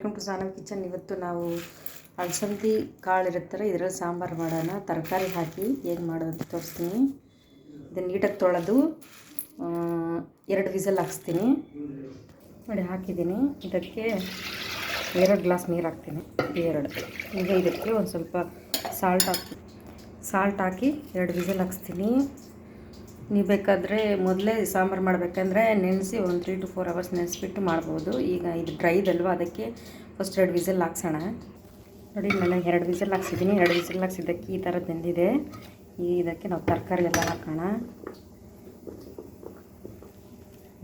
Welcome to ಸಾನಮ್ kitchen. ಇವತ್ತು ನಾವು ಅಲಸಂದಿ ಕಾಳು ಇರುತ್ತಲ್ಲ, ಇದರಲ್ಲಿ ಸಾಂಬಾರು ಮಾಡೋಣ. ತರಕಾರಿ ಹಾಕಿ ಏನು ಮಾಡೋದು ಅಂತ ತೋರಿಸ್ತೀನಿ. ಇದನ್ನು ನೀಟಾಗಿ ತೊಳೆದು 2 ವಿಸಲ್ ಹಾಕ್ಸ್ತೀನಿ. ನೋಡಿ ಹಾಕಿದ್ದೀನಿ. ಇದಕ್ಕೆ 2 ಗ್ಲಾಸ್ ನೀರು ಹಾಕ್ತೀನಿ. 2 ಈಗ ಇದಕ್ಕೆ ಒಂದು ಸ್ವಲ್ಪ ಸಾಲ್ಟ್ ಹಾಕಿ 2 ವಿಸಲ್ ಹಾಕ್ಸ್ತೀನಿ. ನೀವು ಬೇಕಾದರೆ ಮೊದಲೇ ಸಾಂಬಾರು ಮಾಡಬೇಕಂದ್ರೆ ನೆನೆಸಿ ಒಂದು 3 to 4 hours ನೆನೆಸ್ಬಿಟ್ಟು ಮಾಡ್ಬೋದು. ಈಗ ಇದು ಡ್ರೈದಲ್ವ, ಅದಕ್ಕೆ ಫಸ್ಟ್ 2 ವಿಸಲ್ ಹಾಕ್ಸೋಣ. ನೋಡಿ ನಾನು 2 ವಿಸಲ್ ಹಾಕ್ಸಿದ್ದೀನಿ. 2 ವಿಸಲ್ ಹಾಕ್ಸಿದ್ದಕ್ಕೆ ಈ ಥರ ಬೆಂದಿದೆ. ಇದಕ್ಕೆ ನಾವು ತರಕಾರಿ ಎಲ್ಲ ಹಾಕೋಣ.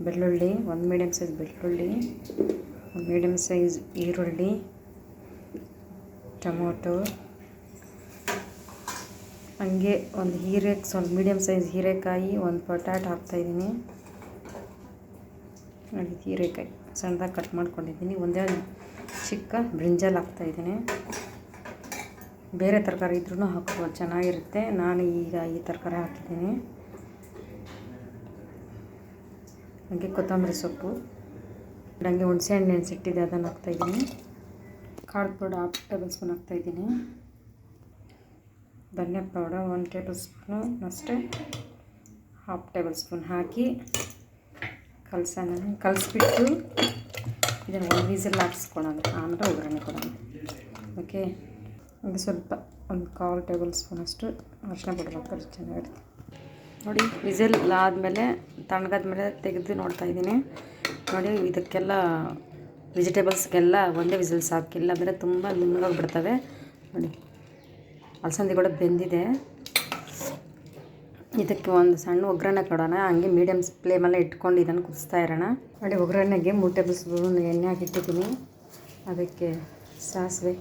ಬೆಳ್ಳುಳ್ಳಿ, 1 ಮೀಡಿಯಮ್ ಸೈಜ್ ಬೆಳ್ಳುಳ್ಳಿ, 1 ಮೀಡಿಯಮ್ ಸೈಜ್ ಈರುಳ್ಳಿ, ಟೊಮೊಟೊ, ಹಂಗೆ ಒಂದು ಸ್ವಲ್ಪ ಮೀಡಿಯಮ್ ಸೈಜ್ ಹೀರೆಕಾಯಿ, 1 ಪೊಟ್ಯಾಟೊ ಹಾಕ್ತಾಯಿದ್ದೀನಿ. ನೋಡಿ ಹೀರೆಕಾಯಿ ಸಣ್ಣದಾಗಿ ಕಟ್ ಮಾಡ್ಕೊಂಡಿದ್ದೀನಿ. ಒಂದೇ ಚಿಕ್ಕ ಬ್ರಿಂಜಲ್ ಹಾಕ್ತಾಯಿದ್ದೀನಿ. ಬೇರೆ ತರಕಾರಿ ಇದ್ರೂ ಹಾಕ್ಬೋದು, ಚೆನ್ನಾಗಿರುತ್ತೆ. ನಾನು ಈಗ ಈ ತರಕಾರಿ ಹಾಕಿದ್ದೀನಿ. ಹಾಗೆ ಕೊತ್ತಂಬರಿ ಸೊಪ್ಪು, ಹಾಗೆ ಹುಣಸೆಹಣ್ಣು ನೆನೆಸಿಟ್ಟಿದೆ, ಅದನ್ನು ಹಾಕ್ತಾಯಿದ್ದೀನಿ. ಖಾರದ ಪೌಡರ್ 1/2 ಟೇಬಲ್ ಸ್ಪೂನ್ ಹಾಕ್ತಾಯಿದ್ದೀನಿ. ಧನಿಯಾ ಪೌಡರ್ 1 ಟೇಬಲ್ ಸ್ಪೂನು ಅಷ್ಟೇ, 1/2 ಟೇಬಲ್ ಸ್ಪೂನ್ ಹಾಕಿ ಕಲಿಸ್ಬಿಟ್ಟು ಇದನ್ನು 1 ವಿಸಲ್ ಹಾಕ್ಸ್ಕೊಳ್ಳೋಣ. ಆಮೇಲೆ ಒಗ್ಗರಣೆ ಕೊಡೋಣ. ಓಕೆ, ಹಾಗೆ ಸ್ವಲ್ಪ 1/4 ಟೇಬಲ್ ಸ್ಪೂನ್ ಅಷ್ಟು ಅರಿಶಿನ ಪೌಡರ್ ಹಾಕ್ತಾರೆ, ಚೆನ್ನಾಗಿರುತ್ತೆ. ನೋಡಿ ವಿಸಲ್ ಆದಮೇಲೆ ತಣ್ಣಗಾದ್ಮೇಲೆ ತೆಗೆದು ನೋಡ್ತಾಯಿದ್ದೀನಿ. ನೋಡಿ ಇದಕ್ಕೆಲ್ಲ ವೆಜಿಟೇಬಲ್ಸ್ಗೆಲ್ಲ ಒಂದೇ ವಿಸಲ್ ಸಾಕಿಲ್ಲ ಅಂದರೆ ತುಂಬ ನುಣ್ಣಗಾಗ್ಬಿಡ್ತವೆ. ನೋಡಿ ಅಲಸಂದಿ ಕೂಡ ಬೆಂದಿದೆ. ಇದಕ್ಕೆ ಒಂದು ಸಣ್ಣ ಒಗ್ಗರಣೆ ಕೊಡೋಣ. ಹಂಗೆ ಮೀಡಿಯಮ್ ಫ್ಲೇಮಲ್ಲೇ ಇಟ್ಕೊಂಡು ಇದನ್ನು ಕುದಿಸ್ತಾ ಇರೋಣ. ನೋಡಿ ಒಗ್ಗರಣೆಗೆ 3 ಟೇಬಲ್ ಸ್ಪೂನ್ ಎಣ್ಣೆ ಹಾಕಿಟ್ಟಿದ್ದೀನಿ. ಅದಕ್ಕೆ ಸಾಸಿವೆ,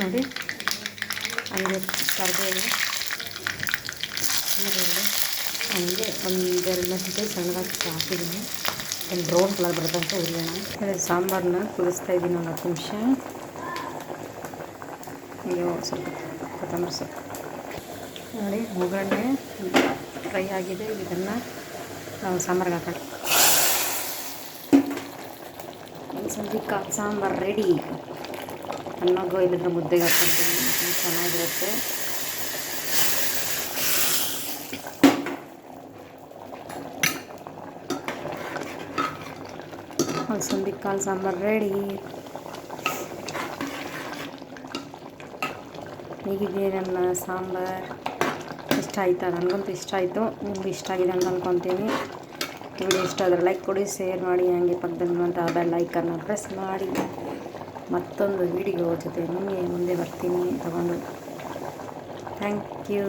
ನೋಡಿ ಹಂಗೆ ಕರಿಬೇವು, ಈರುಳ್ಳಿ, ಹಂಗೆ 1-2 ಮೆಣಸಿನಕಾಯಿ ಸಣ್ಣದಾಗಿ ಹಾಕಿದ್ದೀನಿ. ಒಂದು ಬ್ರೌನ್ ಕಲರ್ ಬರ್ತಂತ ಹುರಿಯೋಣ. ಅದೇ ಸಾಂಬಾರನ್ನ ಕುದಿಸ್ತಾ ಇದ್ದೀನಿ ಒಂದು 10 ನಿಮಿಷ. ಅಯ್ಯೋ ಸ್ವಲ್ಪ ಕೊತ್ತಂಬರಿ ಸೊಪ್ಪು. ನೋಡಿ ಒಗ್ಗರಣೆ ಫ್ರೈ ಆಗಿದೆ. ಇದನ್ನು ನಾವು ಸಾಂಬಾರಿಗೆ ಹಾಕೋಣ. ಅಲಸಂದಿ ಕಾಳು ಸಾಂಬಾರು ರೆಡಿ. ಅನ್ನಗೋ ಇಲ್ಲದ್ರೆ ಮುದ್ದೆಗೆ ಹಾಕ್ಕೊಳ್ತೀನಿ, ಚೆನ್ನಾಗಿರುತ್ತೆ. ಅಲಸಂದಿ ಕಾಳು ಸಾಂಬಾರು ರೆಡಿ. ಹೇಗಿದೆ ನನ್ನ ಸಾಂಬಾರು? ಇಷ್ಟ ಆಯಿತಾ? ನನಗಂತೂ ಇಷ್ಟ ಆಯಿತು. ನಿಮ್ಗೆ ಇಷ್ಟ ಆಗಿದೆ ಅಂತ ಅಂದ್ಕೊತೀನಿ. ವಿಡಿಯೋ ಇಷ್ಟ ಆದರೆ ಲೈಕ್ ಕೊಡಿ, ಶೇರ್ ಮಾಡಿ, ಹಾಗೆ ಪಕ್ಕದಲ್ಲಿರುವಂಥ ಬೆಲ್ ಐಕನ್ನ ಪ್ರೆಸ್ ಮಾಡಿ. ಮತ್ತೊಂದು ವಿಡಿಯೋ ಜೊತೆ ನಿಮಗೆ ಮುಂದೆ ಬರ್ತೀನಿ ತಗೊಂಡು. Thank you.